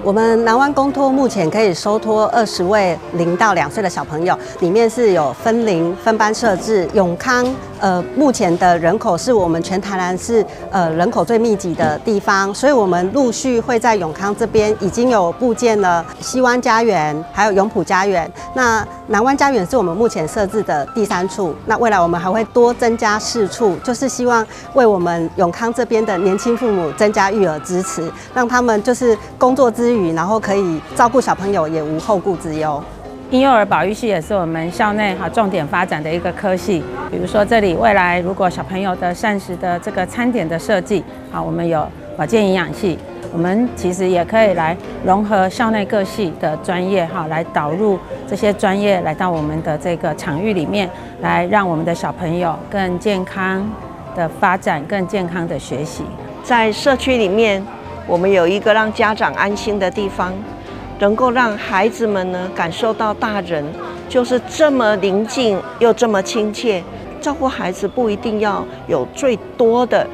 我们南湾公托目前可以收托20位0到2岁的小朋友，里面是有分龄分班设置。永康目前的人口是我们全台南市人口最密集的地方，所以我们陆续会在永康这边已经有布建了西湾家园，还有永普家园。那南湾家园是我们目前设置的第3处，那未来我们还会多增加4处，就是希望为我们永康这边的年轻父母增加育儿支持，让他们就是工作之余，然后可以照顾小朋友，也无后顾之忧。婴幼儿保育系也是我们校内重点发展的一个科系，比如说这里未来如果小朋友的膳食的这个餐点的设计，我们有保健营养系，我们其实也可以来融合校内各系的专业来导入这些专业来到我们的这个场域里面，来让我们的小朋友更健康的发展，更健康的学习。在社区里面，我们有一个让家长安心的地方，能够让孩子们呢感受到大人就是这么邻近又这么亲切。照顾孩子不一定要有最多的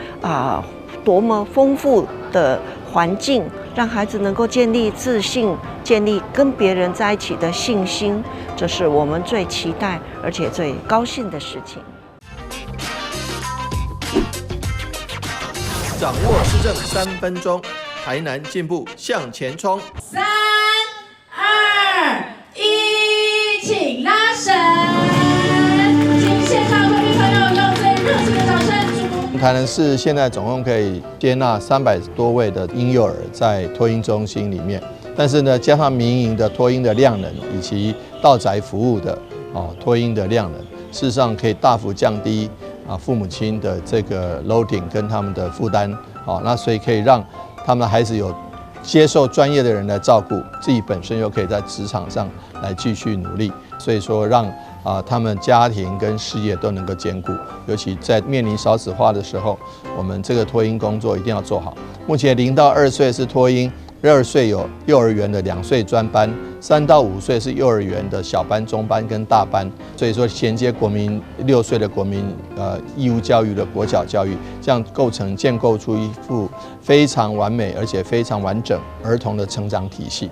多么丰富的环境，让孩子能够建立自信，建立跟别人在一起的信心，这是我们最期待而且最高兴的事情。掌握施政3分钟，台南进步向前冲。3、2、1，请拉绳。请现场各位朋友用最热情的掌声。台南市现在总共可以接纳300多位的婴幼儿在托婴中心里面，但是呢，加上民营的托婴的量能以及到宅服务的托婴的量能，事实上可以大幅降低父母亲的这个 loading 跟他们的负担，那所以可以让他们的孩子有接受专业的人来照顾，自己本身又可以在职场上来继续努力，所以说让他们家庭跟事业都能够兼顾，尤其在面临少子化的时候，我们这个托婴工作一定要做好。目前0到2岁是托婴，2岁有幼儿园的2岁专班，3到5岁是幼儿园的小班、中班跟大班，所以说衔接国民6岁的国民义务教育的国小教育，这样建构出一副非常完美而且非常完整儿童的成长体系。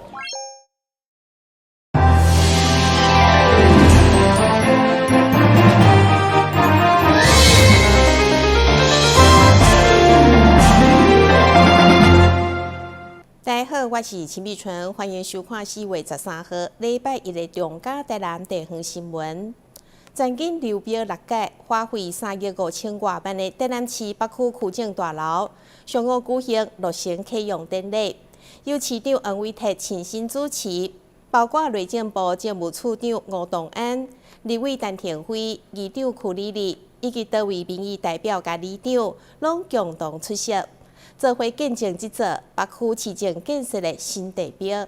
大家好，我是陈碧纯，欢迎收看4月13号礼拜一的中嘉台南地方新闻。曾经流标6届，花费3亿5千多万的台南市北区区政大楼，上午举行落成启用典礼，由市长黄伟哲亲身主持，包括内政部政务处长吴东安、立委陈田辉、议长曲丽丽以及多位民意代表甲里长，拢共同出席。做伙见证这座北区市政建设的新地标。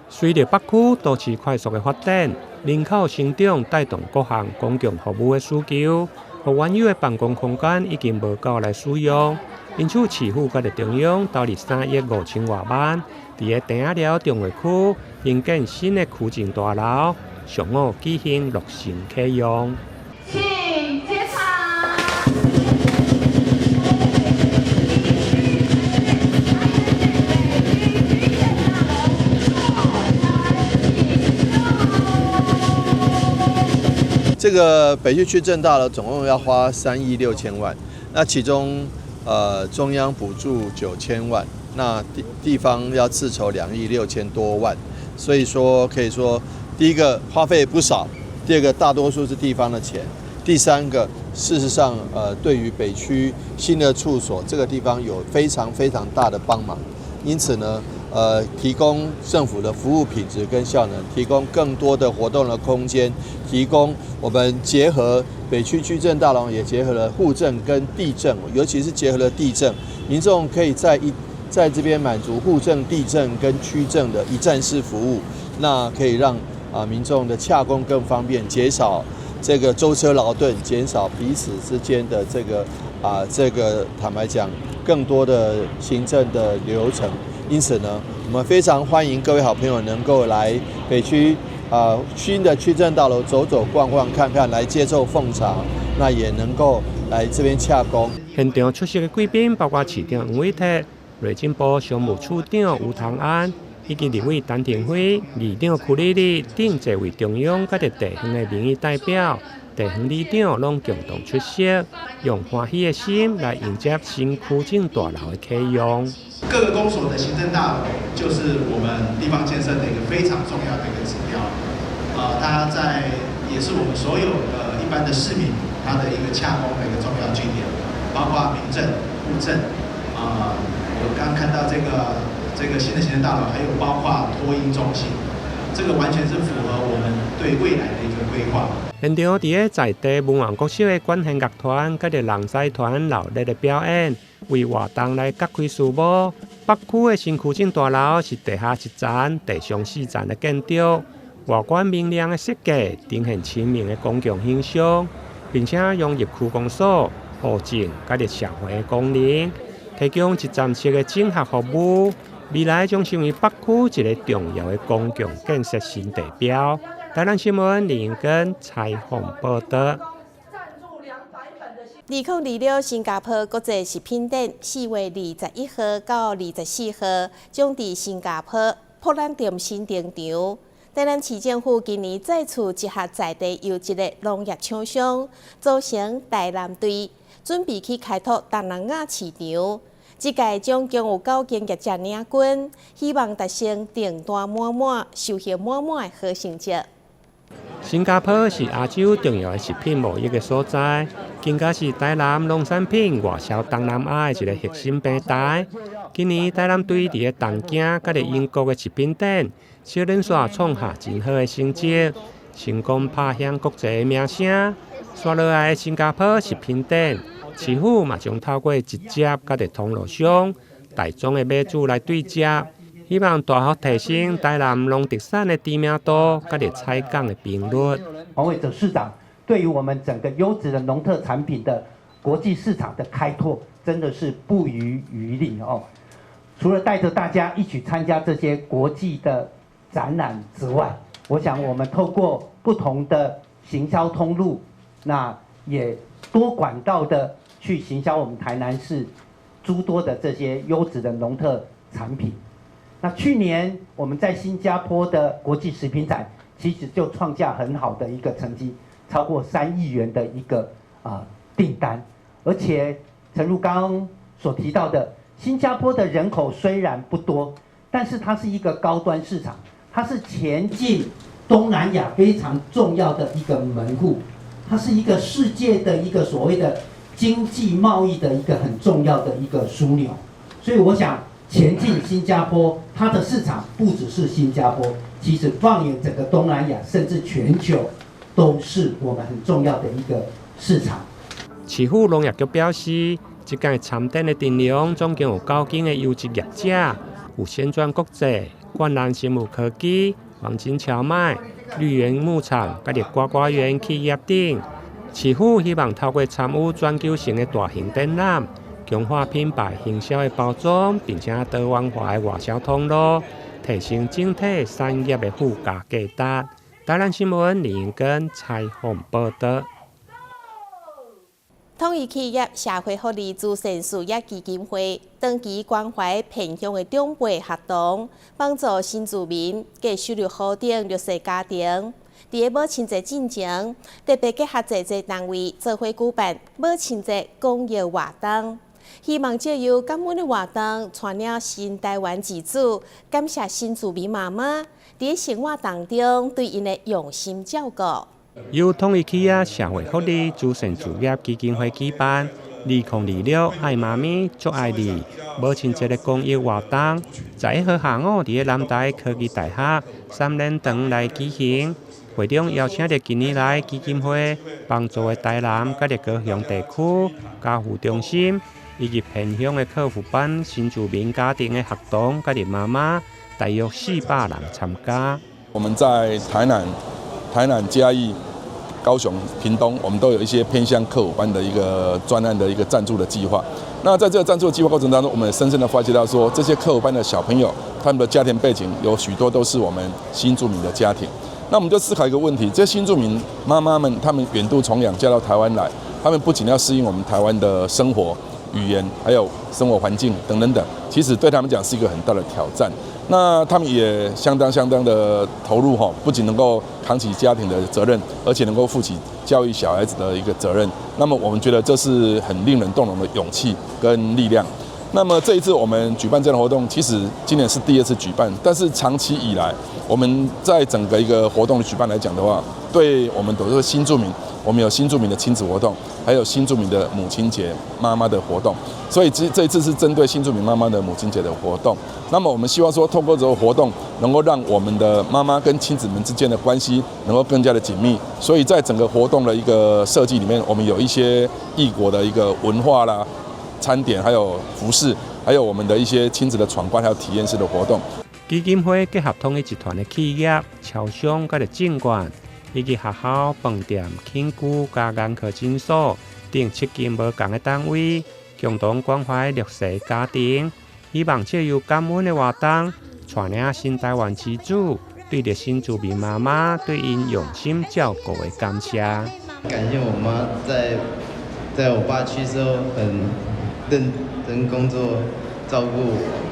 随着北区都市快速的发展，人口成长带动各项公共服务的需求，和原有的办公空间已经无够来使用，因此市府甲中央投入3亿5千多万，伫个田仔寮中华区兴建新的区政大楼，上午举行落成启用。请接场。这个北区区政大楼总共要花3亿6千万，那其中中央补助9千万，那地方要自筹2亿6千多万，所以说可以说，第一个花费不少，第二个大多数是地方的钱，第三个事实上对于北区新的处所这个地方有非常非常大的帮忙，因此呢。提供政府的服务品质跟效能，提供更多的活动的空间，提供我们结合北区区政大楼，也结合了户政跟地政，尤其是结合了地政，民众可以在这边满足户政、地政跟区政的一站式服务，那可以让民众的洽公更方便，减少这个舟车劳顿，减少彼此之间的这个坦白讲，更多的行政的流程。因此呢，我们非常欢迎各位好朋友能够来北区新的区政大楼走走逛逛看看，来接受奉茶，那也能够来这边洽公。现场出席的贵宾包括市长黄伟哲、内政部商务处长吴唐安、以及立委陈廷辉、议长曲丽丽等侪位中央甲地方的民意代表、地方里长拢共同出席，用欢喜的心来迎接新区政大楼的启用。各个公所的行政大楼就是我们地方建设的一个非常重要的一个指标。它也是我们所有的一般的市民他的一个洽公的一个重要据点，包括民政、户政。我刚刚看到这个新的行政大楼，还有包括托婴中心，这个完全是符合我们对未来的一个规划。现场伫个在地文化国小的管弦乐团，甲着人狮团热烈的表演，为活动来揭开序幕。北区的新区政大楼是地下1层、地上4层的建筑，外观明亮的设计，呈现亲民的公共形象，并且用入区公所、户政甲着社会的功能，提供一站式的整合服务。未来将成为北区一个重要的公共建设新地标。台南新闻林根采访报道。2026新加坡国际食品展4月21号到24号将伫新加坡普兰中心登场。台南市政府今年再次结合在地优质的农业厂商，组成台南队，准备去开拓东南亚市场。这届总共有9间业者领军，希望达成订单满满、收获满满的好成绩。新加坡是亚洲重要的食品贸易的所在，更加是台南农产品外销东南亚的一个核心平台。今年台南队伫个东京甲着英国的食品展，小连续创下真好的成绩，成功拍响国际的名声。刷落来的新加坡食品展，市府嘛将透过直接甲着通路商、大宗的买主来对接。希望大幅提升台南农特产的知名度，甲着采购的频率。黄伟哲市长对于我们整个优质的农特产品的国际市场的开拓，真的是不遗余力哦。除了带着大家一起参加这些国际的展览之外，我想我们透过不同的行销通路，那也多管道的去行销我们台南市诸多的这些优质的农特产品。那去年我们在新加坡的国际食品展，其实就创下很好的一个成绩，超过3亿元的一个订单。而且诚如刚刚所提到的，新加坡的人口虽然不多，但是它是一个高端市场，它是前进东南亚非常重要的一个门户，它是一个世界的一个所谓的经济贸易的一个很重要的一个枢纽。所以我想前进新加坡，它的市场不只是新加坡，其实放眼整个东南亚甚至全球，都是我们很重要的一个市场。市府农业局表示，这届参展的阵容总共有9间的优质业者，有先转国际、冠南生物科技、黄金荞麦、绿源牧场、甲着瓜瓜园企业等。市府希望透过参与全球性的大型展览，强化品牌行销的包装，并且多元化的外销通路，提升整体产业的附加价值。台南新闻李英根采访报道。统一企业社会福利慈善事业基金会长期关怀偏乡的长辈学童，帮助新住民给收入好点弱势家庭。伫个母亲节进前，特别结合在地单位做伙举办母亲节公益活动，希望借由感恩的活动，传了新台湾之子，感谢新住民妈妈伫生活当中对因的用心照顾。由统一企业社会福利慈善事业基金会举办2026爱妈咪祝爱你母亲节的公益活动，在1号下午伫个南台科技大学3连堂来举行。会中邀请着近年来基金会帮助的台南甲着高雄地区家扶中心以及偏乡的客服班新住民家庭的学童甲着妈妈，大约400人参加。我们在台南、嘉义、高雄、屏东，我们都有一些偏乡客服班的一个专案的一个赞助的计划。那在这个赞助的计划过程当中，我们深深的发觉到说，这些客服班的小朋友，他们的家庭背景有许多都是我们新住民的家庭。那我们就思考一个问题：这些新住民妈妈们，他们远渡重洋嫁到台湾来，他们不仅要适应我们台湾的生活、语言，还有生活环境等等等，其实对他们讲是一个很大的挑战。那他们也相当的投入不仅能够扛起家庭的责任，而且能够负起教育小孩子的一个责任。那么我们觉得这是很令人动容的勇气跟力量。那么这一次我们举办这样的活动，其实今年是第2次举办，但是长期以来，我们在整个一个活动的举办来讲的话，对我们都是新住民，我们有新住民的亲子活动，还有新住民的母亲节妈妈的活动，所以这一次是针对新住民妈妈的母亲节的活动。那么我们希望说，透过这个活动，能够让我们的妈妈跟亲子们之间的关系能够更加的紧密。所以在整个活动的一个设计里面，我们有一些异国的一个文化啦、餐点，还有服饰，还有我们的一些亲子的闯关，还有体验式的活动。基金会结合统一集团的企业、超商、甲证券，以及学校、饭店、寝具、加眼科诊所等7间无同的单位，共同关怀弱势家庭，希望借由感恩的活动，传领新台湾之主对着新住民妈妈对因用心照顾的感谢。感谢我妈在我爸去世后很认真工作，照顾我。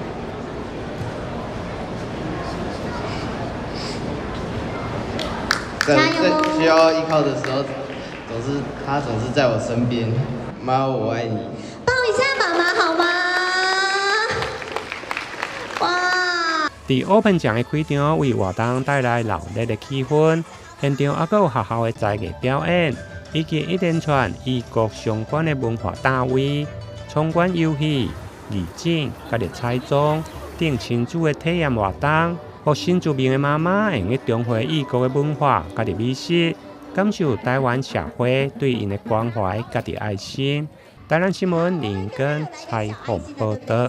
在需要依靠的时候，他总是在我身边。妈，我爱你。抱一下妈妈好吗？哇！伫 Open 奖的开场，为活动带来热烈的气氛。现场还有学校的才艺表演，以及一连串与国相关的文化单位、闯关游戏、义诊、甲的彩妆等亲子的体验活动。和新住民的妈妈用去重回异国的文化、家己美食，感受台湾社会对因的关怀、家己爱心。台南新闻林根采访报道。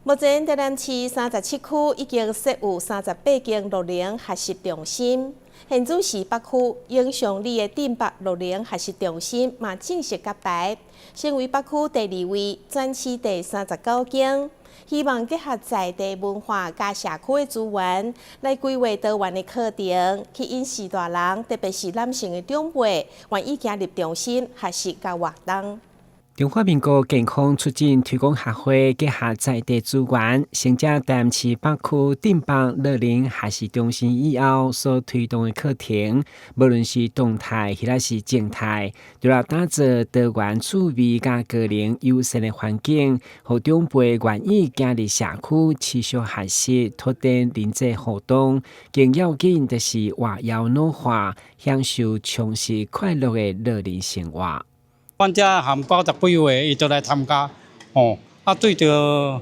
目前台南市37区已经设有38间乐龄学习中心，现主市北区永祥里的镇北乐龄学习中心嘛正式揭牌，成为北区第2位，全市第39间。希望结合在地文化加社区的资源，来规划多元的课程，去引视大人，特别是男性的长辈，愿意加入中心学习甲活动。中华民国健康促进推广协会结合在地资源，成立台南市北区镇北乐龄学习中心以后所推动的课程，无论是动态或者是静态，除了打造多元趣味加个人友善的环境，让长辈愿意加入社区持续学习，拓展人际互动。更要紧就是活跃脑化，享受充实快乐的乐龄生活。阮遮含90几位，伊都来参加，对着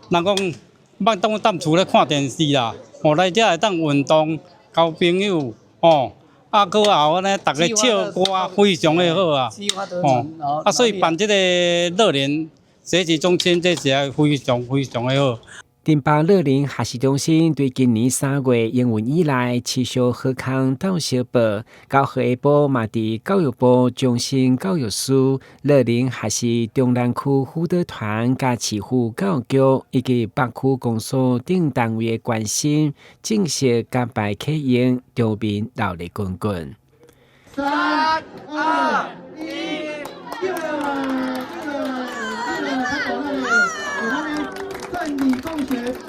人讲，莫当踮厝咧看电视啦，来遮会当运动，交朋友，搁后安尼，大家唱歌非常的好啊，所以办这个乐龄学习中心，这是非常的好。镇北乐龄学习中心对今年3月营运以来，持续好康到小报，到下晡嘛伫教育部中心教育司、乐龄学习中南区辅导团、甲市府教育局以及北区公所等单位的关心，正式揭牌启用，场面热烈滚滚。3、2、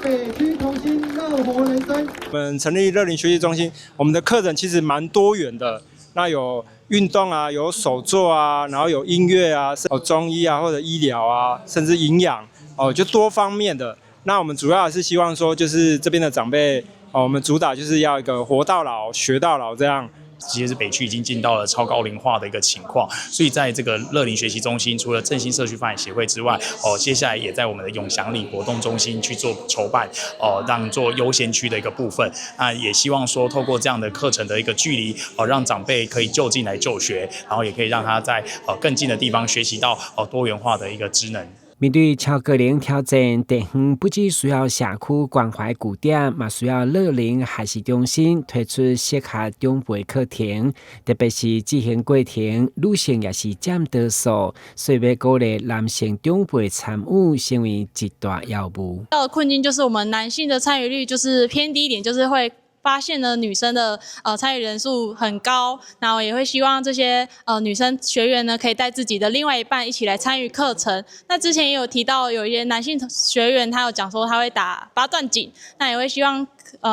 北区同心乐活人生。我们成立乐龄学习中心，我们的课程其实蛮多元的。那有运动啊，有手作啊，然后有音乐啊，有中医啊，或者医疗啊，甚至营养就多方面的。那我们主要是希望说，就是这边的长辈我们主打就是要一个活到老、学到老这样。其实北区已经进到了超高龄化的一个情况，所以在这个乐龄学习中心，除了振兴社区发展协会之外，接下来也在我们的永祥里活动中心去做筹办，让做优先区的一个部分。那也希望说，透过这样的课程的一个距离，让长辈可以就近来就学，然后也可以让他在更近的地方学习到多元化的一个职能。面对超个龄挑战，地方不只需要社区关怀据点，嘛需要乐龄学习中心推出适合长辈课程，特别是执行过程，女性也是占多数，所以要鼓励男性长辈参与，成为一大要务。到的困境就是我们男性的参与率就是偏低一点，就是会发现了女生的参与人数很高，然后也会希望这些女生学员呢可以带自己的另外一半一起来参与课程。那之前也有提到有一些男性学员他有讲说他会打8段锦，那也会希望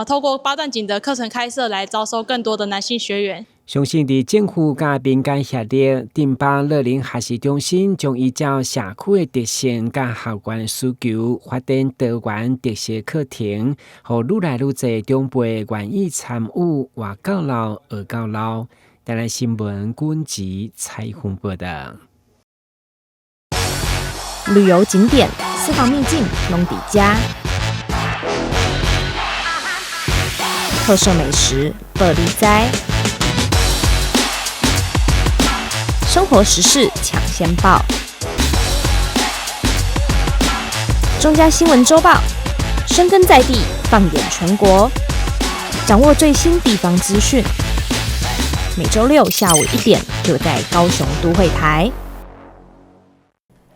透过8段锦的课程开设来招收更多的男性学员。相信伫政府甲民间协力，丁邦乐龄学习中心将依照社区的特性甲校园的需求，发展多元特色课程，互愈来愈侪长辈愿意参与，活到老，学到老。台南新闻阮吉采访报道。旅游景点、私房秘境拢底家，特色美食报你知。生活时事抢先报，中嘉新闻周报，深耕在地，放眼全国，掌握最新地方资讯。每周6下午1点，就在高雄都会台。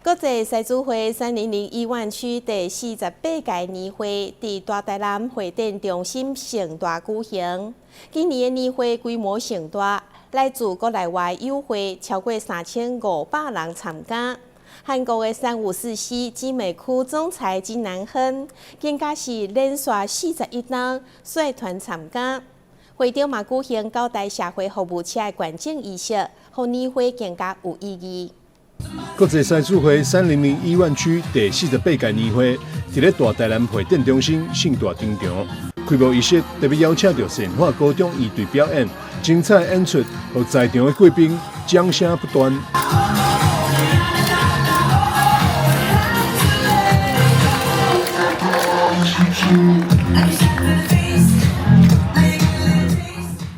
国际狮子会3001湾区第48届年会伫大台南会展中心盛大举行。今年的年会规模盛大。来自国内外友会超过3500人参加。韩国的354市集美区总裁金南亨，更加是连续41人率团参加。会场嘛举行交代社会服务车的观景仪式，让年会更加有意义。国际狮子会3001湾区第48届年会，伫咧大台南会展中心盛大登场。开幕仪式特别邀请到神话高中乐队表演，精彩演出，和在场的贵宾掌声不断。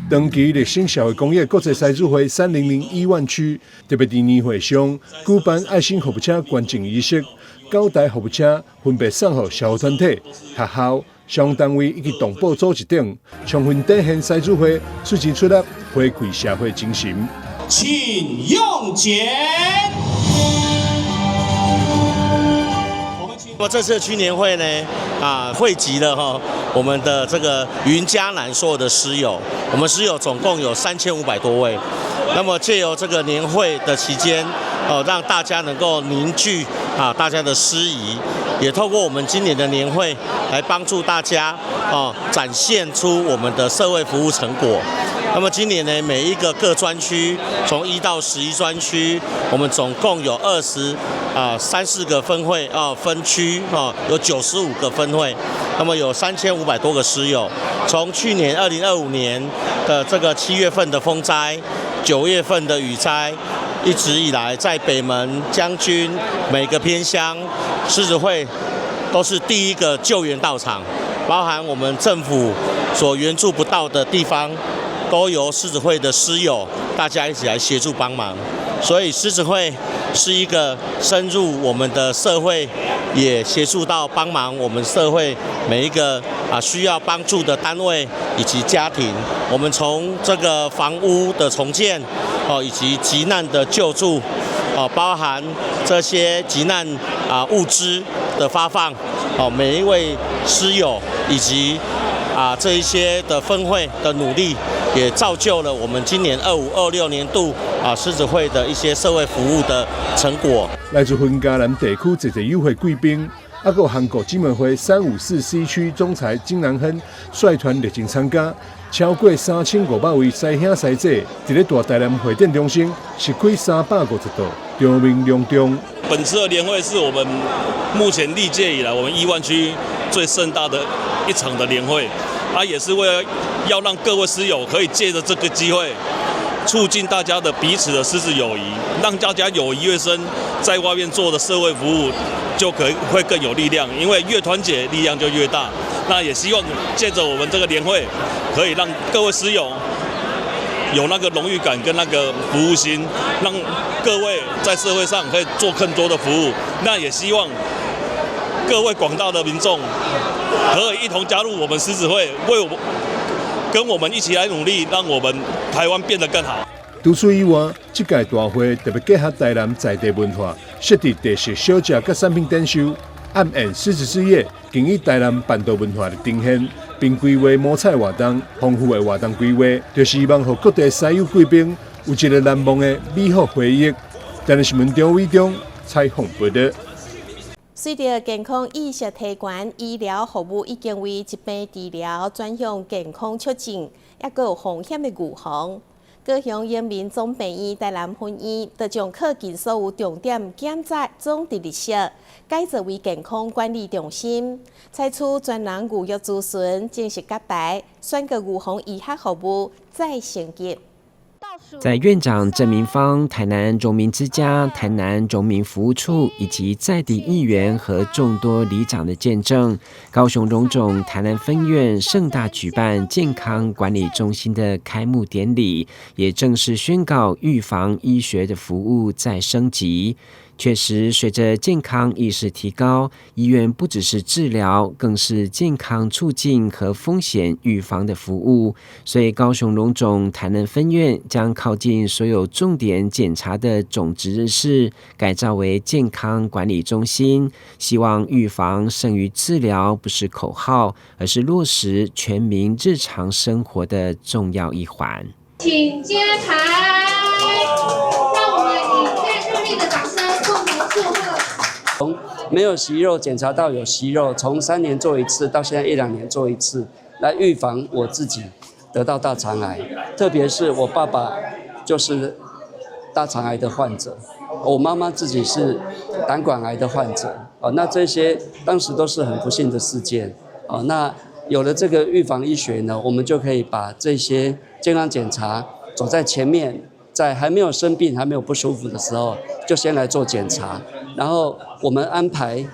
长期热心社会公益国际狮子会3001湾区，特别伫年会上举办爱心服务车观景仪式，9台服务车分别送予社会团体、学校、商单位以及动保组织等，充分展现狮子会出钱出力回馈社会精神。请用钱。这次的区年会呢，汇集了我们的这个云嘉南所有的师友，我们师友总共有3500多位。那么借由这个年会的期间，让大家能够凝聚大家的师谊，也透过我们今年的年会来帮助大家展现出我们的社会服务成果。那么今年呢，每一个各专区，从1到11专区，我们总共有3-4个分会分区有95个分会，那么有3500多个师友。从去年2025年的这个7月份的风灾，9月份的雨灾，一直以来在北门、将军每个偏乡，狮子会都是第一个救援到场，包含我们政府所援助不到的地方，都由狮子会的师友大家一起来协助帮忙。所以狮子会是一个深入我们的社会，也协助到帮忙我们社会每一个需要帮助的单位以及家庭。我们从这个房屋的重建以及急难的救助包含这些急难物资的发放每一位师友以及这一些的分会的努力，也造就了我们今年25-26年度狮子会的一些社会服务的成果。来自云嘉南地区一个友会贵宾，还有韩国姊妹会354C区总裁金南亨率团热情参加，超过3500位师兄师姐，伫咧大台南会展中心席开350度，场面隆重。本次的年会是我们目前历届以来我们1湾区最盛大的一场的年会，也是为了要让各位师友可以借着这个机会，促进大家的彼此的师子友谊，让大家友谊越深，在外面做的社会服务就会更有力量，因为越团结力量就越大。那也希望借着我们这个年会，可以让各位师友有那个荣誉感跟那个服务心，让各位在社会上可以做更多的服务。那也希望各位广大的民众可以一同加入我们狮子会，跟我们一起来努力，让我们台湾变得更好。除此以外，这届大会特别结合台南在地文化，设置特色小食甲产品展售，暗演狮子之夜，更以台南bản土文化的呈现，并规划摸彩活动，丰富的活动规划，就是希望让各地西友贵宾有一个难忘的美好回忆。但是新闻张伟忠采访报道。随着健康意识提高，医疗服务已经为疾病治疗转向健康促进，也有风险的预防。高雄人民总病院台南分院就将靠近所有重点检查总值日式，改造为健康管理中心，采取专人预约咨询、正式揭牌，选个预防医学服务再升级。在院长郑明芳、台南荣民之家、台南荣民服务处以及在地议员和众多里长的见证，高雄荣总台南分院盛大举办健康管理中心的开幕典礼，也正式宣告预防医学的服务再升级。确实，随着健康意识提高，医院不只是治疗，更是健康促进和风险预防的服务。所以，高雄荣总台南分院将靠近所有重点检查的总值日室改造为健康管理中心，希望预防胜于治疗不是口号，而是落实全民日常生活的重要一环。请揭牌，让我们以最热烈的掌声共同祝贺。从没有息肉检查到有息肉，从3年做一次到现在1-2年做一次，来预防我自己得到大肠癌。特别是我爸爸就是大肠癌的患者，我妈妈自己是胆管癌的患者。那这些当时都是很不幸的事件。那有了这个预防医学呢，我们就可以把这些健康检查走在前面，在还没有生病、还没有不舒服的时候，就先来做检查，然后我们安排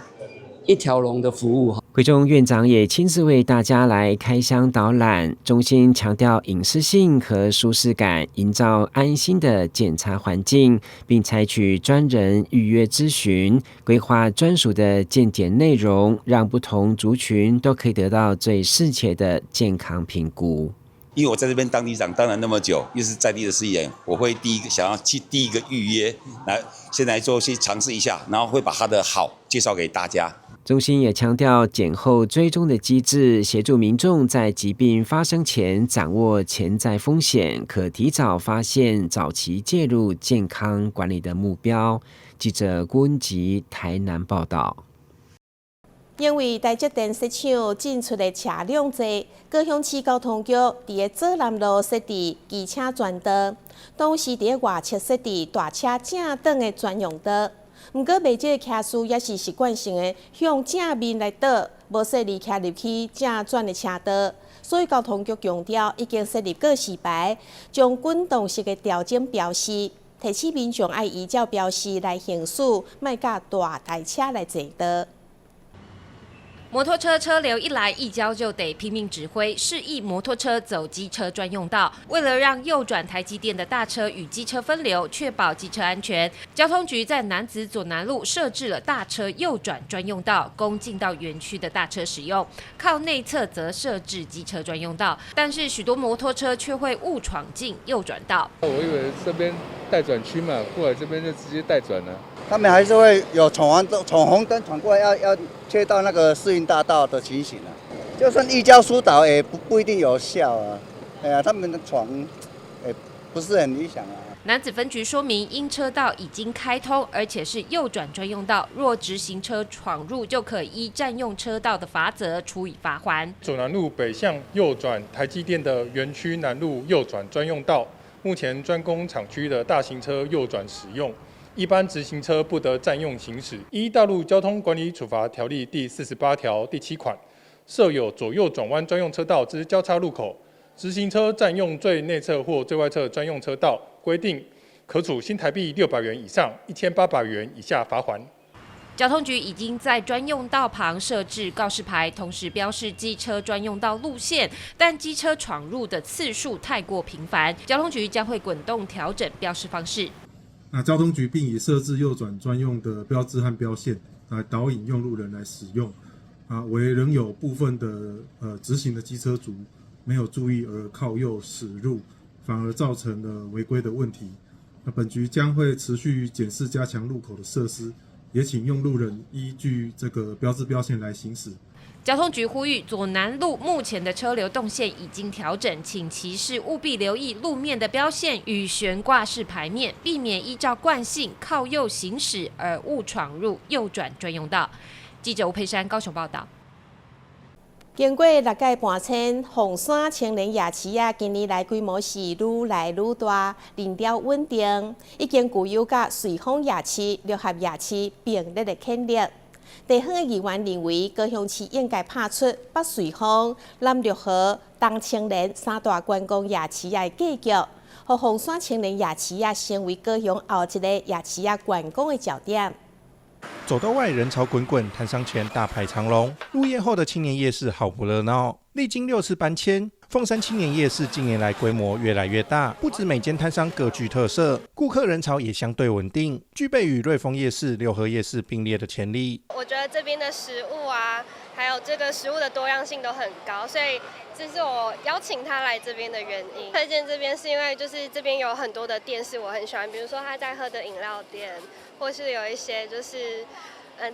一条龙的服务。会中院长也亲自为大家来开箱导览，中心强调隐私性和舒适感，营造安心的检查环境，并采取专人预约咨询，规划专属的健检内容，让不同族群都可以得到最适切的健康评估。因为我在这边当里长当了那么久，又是在地的市议员，我会想要去第一个预约，先来做去尝试一下，然后会把它的好介绍给大家。中心也强调检后追踪的机制，协助民众在疾病发生前掌握潜在风险，可提早发现、早期介入健康管理的目标。记者郭文吉台南报道。因为台积电市场进出的车辆多，高雄市交通局伫左南路设置机车专道，同时伫外侧设置大车正挡的专用道。不过，卖这个骑士也是习惯性的向正面来倒，无设立骑入去正转的车道。所以交通局强调，已经设立告示牌，将滚动式的调整标示，提醒民众爱依照标示来行驶，莫甲大台车来坐道。摩托车车流一来一交就得拼命指挥，示意摩托车走机车专用道。为了让右转台积电的大车与机车分流，确保机车安全，交通局在楠梓左南路设置了大车右转专用道，供进到园区的大车使用。靠内侧则设置机车专用道，但是许多摩托车却会误闯进右转道。我以为这边待转区嘛，过来这边就直接待转了。他们还是会有闯红灯闯过来，要切到那个世运大道的情形啊。就算移交疏导也不一定有效啊。哎呀，他们的闯不是很理想啊。楠梓分局说明，因车道已经开通，而且是右转专用道，若直行车闯入，就可依占用车道的罚则处以罚锾。左南路北向右转台积电的园区南路右转专用道，目前专供厂区的大型车右转使用。一般直行车不得占用行驶。依《道路交通管理处罚条例》第48条第7款，设有左右转弯专用车道之交叉路口，直行车占用最内侧或最外侧专用车道，规定可处新台币600元以上1800元以下罚锾。交通局已经在专用道旁设置告示牌，同时标示机车专用道路线，但机车闯入的次数太过频繁，交通局将会滚动调整标示方式。那交通局并已设置右转专用的标志和标线，来导引用路人来使用。为仍有部分的直行的机车族没有注意而靠右驶入，反而造成了违规的问题。那本局将会持续检视加强路口的设施，也请用路人依据这个标志标线来行驶。交通局呼吁左南路目前的车流动线已经调整，请骑士务必留意路面的标线与悬挂式牌面，避免依照惯性靠右行驶而误闯入右转专用道。记者吴佩珊高雄报道。经过6届搬迁，凤山青年夜市啊，今年来规模是愈来愈大，人潮稳定，已经具有甲瑞丰夜市、六合夜市并列的潜力。地方的议员认为，高雄市应该拍出北瑞丰、南六合、东青年三大观光夜市的格局，让凤山青年夜市啊成为高雄后一个夜市啊观光的焦点。走道外人潮滚滚，摊商前大排长龙。入夜后的青年夜市好不热闹，历经6次搬迁，凤山青年夜市近年来规模越来越大，不止每间摊商各具特色，顾客人潮也相对稳定，具备与瑞丰夜市、六合夜市并列的潜力。我觉得这边的食物啊，还有这个食物的多样性都很高，所以这是我邀请他来这边的原因。推荐这边是因为就是这边有很多的店是我很喜欢，比如说他在喝的饮料店，或是有一些就是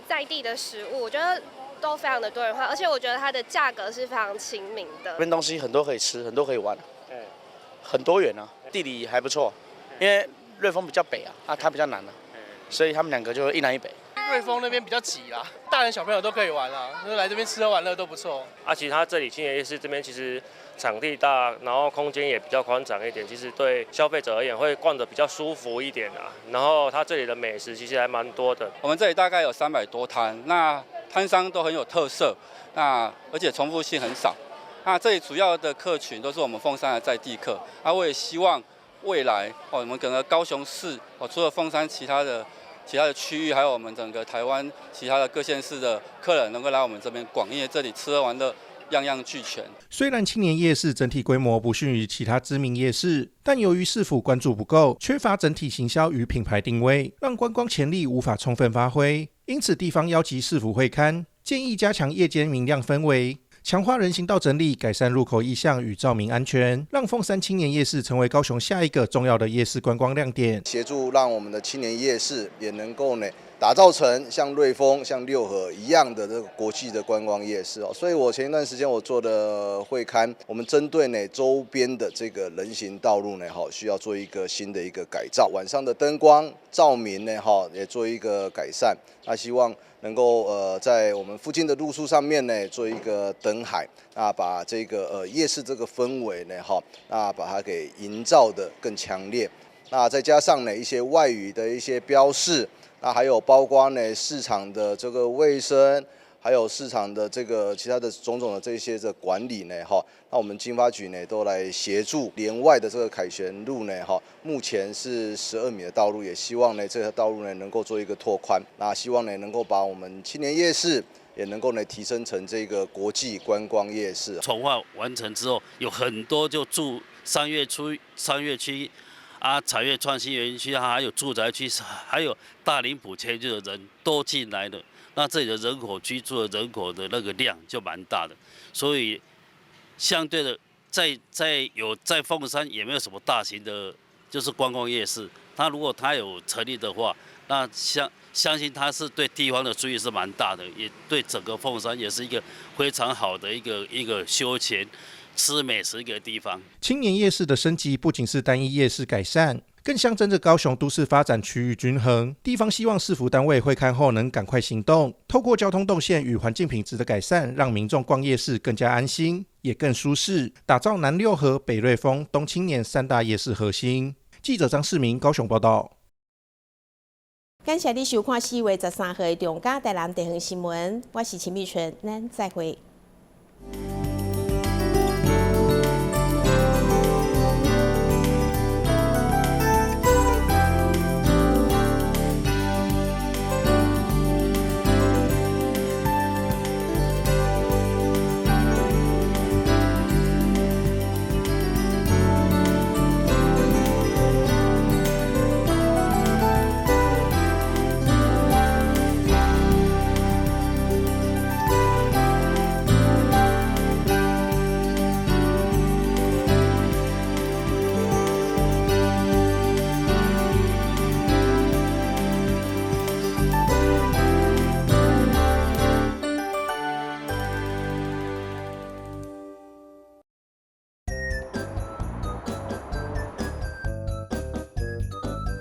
在地的食物，我觉得都非常的多元化，而且我觉得它的价格是非常亲民的。这边东西很多可以吃，很多可以玩，很多元啊，地理还不错。因为瑞丰比较北啊，它比较南啊，所以他们两个就一南一北。瑞丰那边比较挤啦，大人小朋友都可以玩啦，就是来这边吃喝玩乐都不错。其实它这里青年夜市这边其实场地大，然后空间也比较宽敞一点，其实对消费者而言会逛得比较舒服一点啊。然后它这里的美食其实还蛮多的。我们这里大概有300多摊，那摊商都很有特色，那而且重复性很少。那这里主要的客群都是我们凤山的在地客，我也希望未来我们整个高雄市除了凤山其他的区域，还有我们整个台湾其他的各县市的客人能够来我们这边逛，因为这里吃喝玩乐样样俱全。虽然青年夜市整体规模不逊于其他知名夜市，但由于市府关注不够，缺乏整体行销与品牌定位，让观光潜力无法充分发挥。因此，地方邀集市府会勘，建议加强夜间明亮氛围，强化人行道整理，改善入口意向与照明安全，让凤山青年夜市成为高雄下一个重要的夜市观光亮点。协助让我们的青年夜市也能够打造成像瑞丰、像六合一样的这个国际的观光夜市哦。所以我前一段时间我做的会勘，我们针对周边的这个人行道路需要做一个新的一个改造，晚上的灯光照明也做一个改善。那希望能够在我们附近的路树上面做一个灯海，把这个夜市这个氛围把它给营造的更强烈。那再加上一些外语的一些标示。那还有包括市场的这个卫生，还有市场的这个其他的种种的这些的管理那我们经发局都来协助。连外的这个凯旋路目前是12米的道路，也希望这条道路能够做一个拓宽。那希望能够把我们青年夜市也能够提升成这个国际观光夜市。重划完成之后，有很多就住商业区。产业创新园区，还有住宅区，还有大林埔迁就的人都进来了，那这里的人口居住的人口的那个量就蛮大的，所以相对的，在凤山也没有什么大型的，就是观光夜市。如果它有成立的话，那相信它是对地方的注意是蛮大的，也对整个凤山也是一个非常好的一个休闲。吃美食一个地方。青年夜市的升级不仅是单一夜市改善，更象征着高雄都市发展区域均衡。地方希望市府单位会勘后能赶快行动，透过交通动线与环境品质的改善，让民众逛夜市更加安心，也更舒适，打造南六合、北瑞丰、东青年3大夜市核心。记者张世明高雄报道。感谢你收看4月13号的中嘉台南地方新闻，我是陈美纯，咱再会。